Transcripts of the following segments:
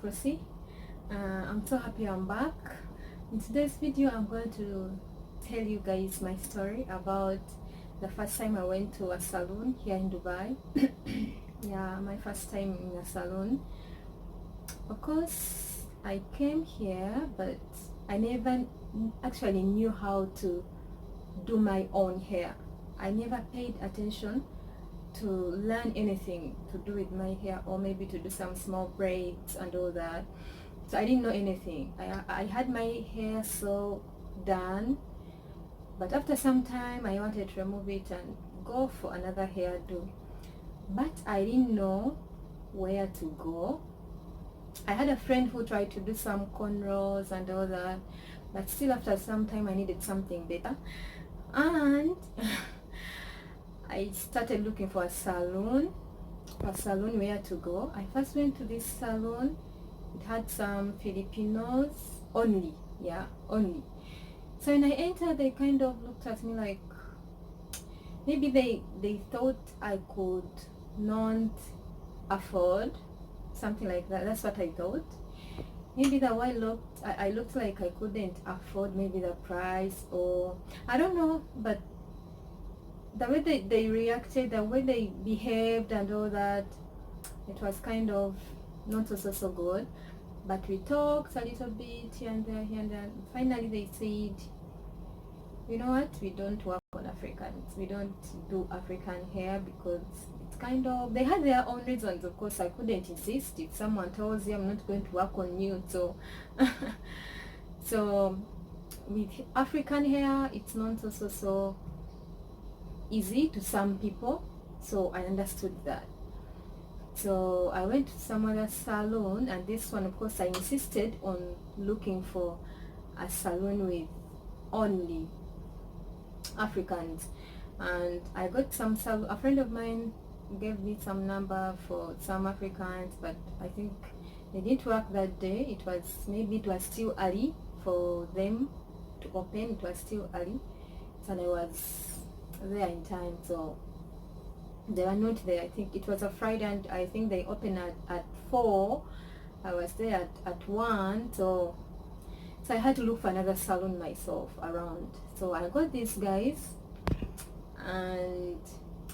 Proceed. I'm so happy I'm back. In today's video, I'm going to tell you guys my story about the first time I went to a salon here in Dubai. Yeah, my first time in a salon. Of course, I came here, but I never actually knew how to do my own hair. I never paid attention to learn anything to do with my hair, or maybe to do some small braids and all that. So I didn't know anything. I had my hair so done, but after some time I wanted to remove it and go for another hairdo, but I didn't know where to go. I had a friend who tried to do some cornrows and all that, but still after some time I needed something better, and I started looking for a salon where to go. I first went to this salon. It had some Filipinos only, yeah, only. So when I entered, they kind of looked at me like maybe they thought I could not afford something like that. That's what I thought. Maybe the way I looked like I couldn't afford maybe the price, or I don't know, but the way they reacted, the way they behaved and all that, it was kind of not so good. But we talked a little bit here and there. Finally they said, you know what, we don't work on Africans, we don't do African hair, because it's kind of, they had their own reasons. Of course I couldn't insist. If someone tells you I'm not going to work on you, so so with African hair, it's not so easy to some people, so I understood that. So I went to some other salon, and this one, of course, I insisted on looking for a salon with only Africans, and I got some salon. A friend of mine gave me some number for some Africans, but I think they didn't work that day. It was still early for them to open. It was still early, and I was there in time, so they were not there. I think it was a Friday, and I think they opened at 4. I was there at 1, so I had to look for another salon myself around. So I got these guys, and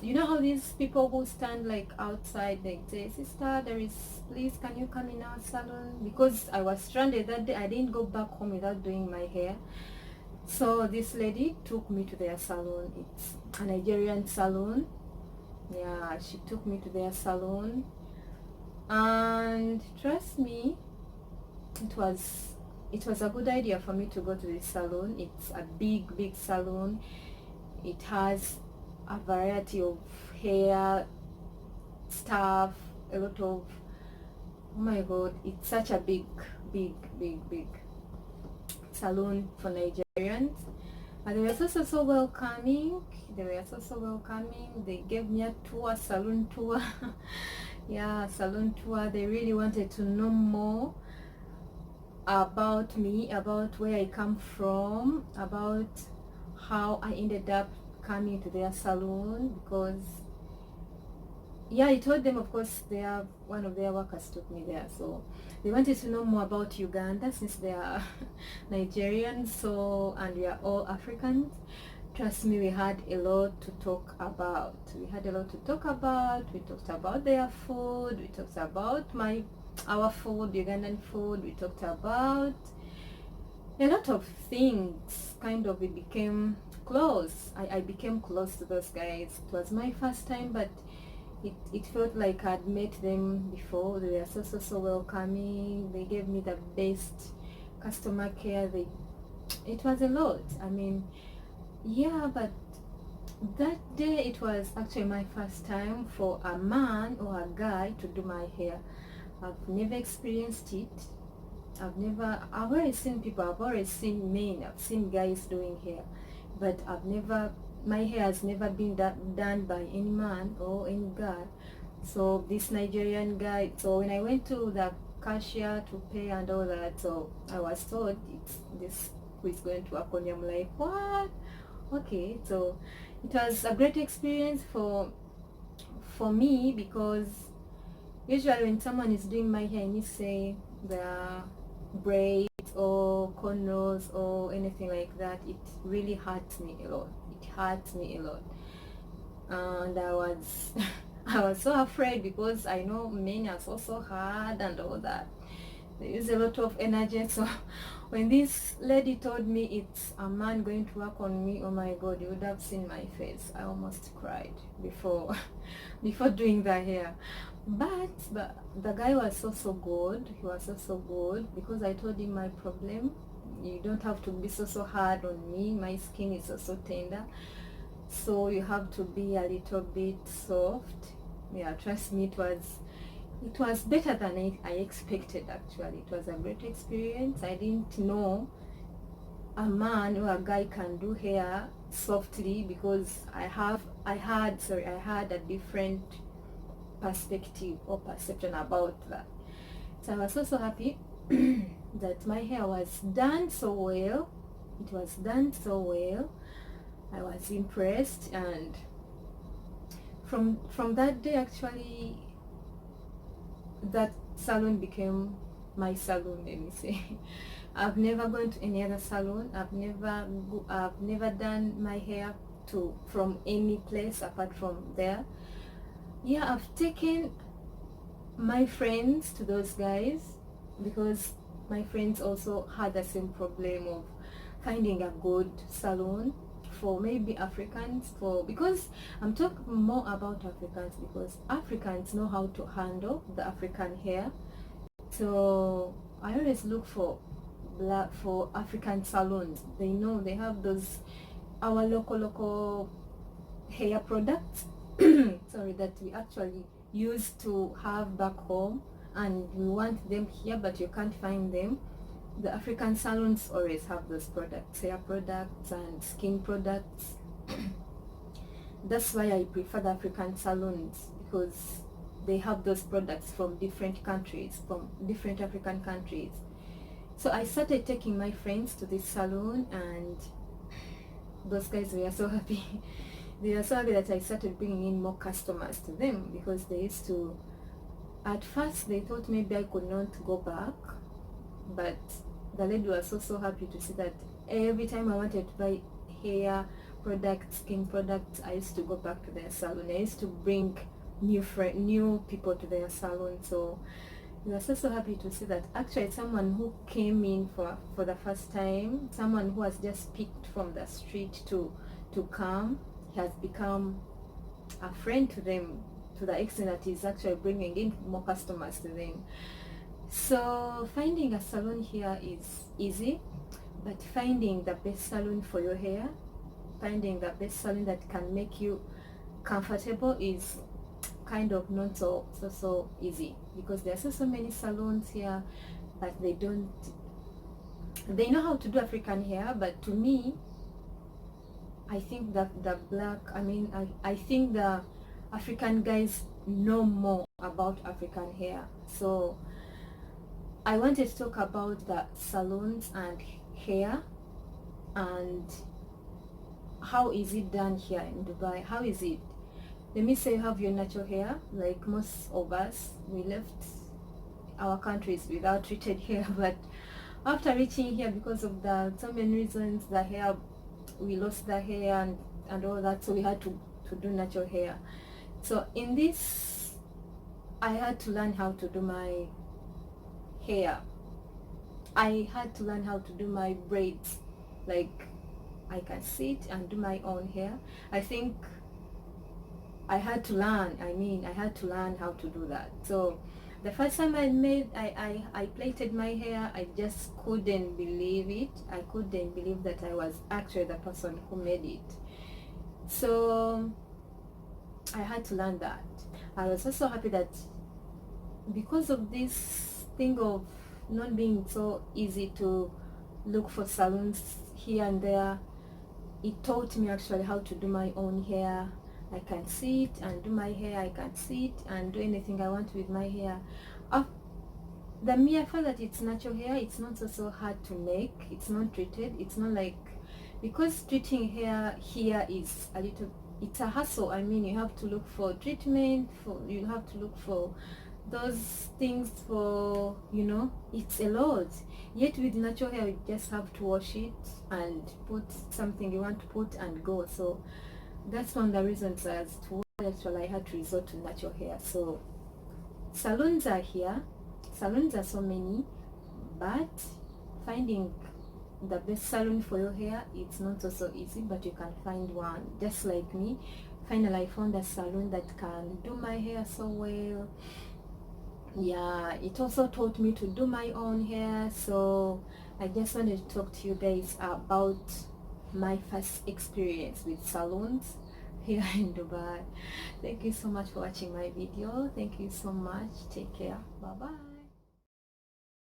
you know how these people who stand like outside, they say, sister, please, can you come in our salon? Because I was stranded that day, I didn't go back home without doing my hair. So this lady took me to their salon. It's a Nigerian salon. Yeah, she took me to their salon, and trust me, it was a good idea for me to go to this salon. It's a big salon. It has a variety of hair stuff, a lot of, oh my god, it's such a big salon for Nigerians. And they were so welcoming. They gave me a tour, salon tour. Yeah, salon tour. They really wanted to know more about me, about where I come from, about how I ended up coming to their salon, because yeah, I told them, of course, one of their workers took me there, so they wanted to know more about Uganda, since they are Nigerians, so, and we are all Africans. Trust me, we had a lot to talk about. We talked about their food, we talked about our food, Ugandan food, we talked about a lot of things. Kind of, we became close. I became close to those guys. It was my first time, but it felt like I'd met them before. They were so welcoming. They gave me the best customer care. It was a lot. I mean, yeah, but that day it was actually my first time for a man or a guy to do my hair. I've never experienced it. I've always seen people, I've always seen men, I've seen guys doing hair, but my hair has never been done by any man or any guy. So this Nigerian guy, so when I went to the cashier to pay and all that, so I was told it's this who is going to work on you. I'm like, what? Okay, so it was a great experience for me, because usually when someone is doing my hair and you say, their braids or cornrows or anything like that, it really hurts me a lot. It hurts me a lot. And I was I was so afraid because I know men are so hard and all that. They use a lot of energy. So when this lady told me it's a man going to work on me, oh my god, you would have seen my face. I almost cried before before doing the hair. But the guy was so good. He was so good because I told him my problem. You don't have to be so hard on me. My skin is so tender, so you have to be a little bit soft. Yeah, trust me, it was better than I expected. Actually, it was a great experience. I didn't know a man or a guy can do hair softly because I had a different perspective or perception about that. So I was so happy that my hair was done so well. It was done so well. I was impressed, and from that day, actually, that salon became my salon, let me say. I've never gone to any other salon. I've never done my hair from any place apart from there. Yeah, I've taken my friends to those guys because my friends also had the same problem of finding a good salon for maybe Africans, because I'm talking more about Africans because Africans know how to handle the African hair. So I always look for African salons. They know they have those our local hair products sorry, that we actually used to have back home, and we want them here but you can't find them. The African salons always have those products, hair products and skin products. That's why I prefer the African salons, because they have those products from different countries, from different African countries. So I started taking my friends to this salon, and those guys were so happy. They were so happy that I started bringing in more customers to them, because they used to, at first they thought maybe I could not go back, but the lady was so happy to see that every time I wanted to buy hair products, skin products, I used to go back to their salon. I used to bring new people to their salon. So we were so happy to see that actually someone who came in for the first time, someone who was just picked from the street to come, has become a friend to them, to the extent that he's actually bringing in more customers to them. So finding a salon here is easy, but finding the best salon for your hair, finding the best salon that can make you comfortable is kind of not so easy, because there are so many salons here, but they know how to do African hair, but to me, I think that I think the African guys know more about African hair. So I wanted to talk about the salons and hair, and how is it done here in Dubai. How is it? Let me say you have your natural hair, like most of us. We left our countries without treated hair, but after reaching here, because of so many reasons, the hair, we lost the hair and all that, so we had to do natural hair. So in this, I had to learn how to do my hair. I had to learn how to do my braids. Like, I can sit and do my own hair. I think I had to learn how to do that. So the first time I plaited my hair, I just couldn't believe it. I couldn't believe that I was actually the person who made it. So I had to learn that. I was also happy that because of this thing of not being so easy to look for salons here and there, it taught me actually how to do my own hair. I can sit and do my hair. I can sit and do anything I want with my hair. The mere fact that it's natural hair, it's not so hard to make. It's not treated. It's not like, because treating hair here is it's a hassle. I mean, you have to look for treatment, you have to look for those things for, you know, it's a lot. Yet with natural hair, you just have to wash it and put something you want to put and go. So that's one of the reasons as to why actually I had to resort to natural hair. So salons are here, salons are so many, but finding the best salon for your hair, it's not so easy, but you can find one. Just like me, finally I found a salon that can do my hair so well. Yeah, it also taught me to do my own hair. So I just wanted to talk to you guys about my first experience with salons here in Dubai. Thank you so much for watching my video. Thank you so much. Take care. Bye bye.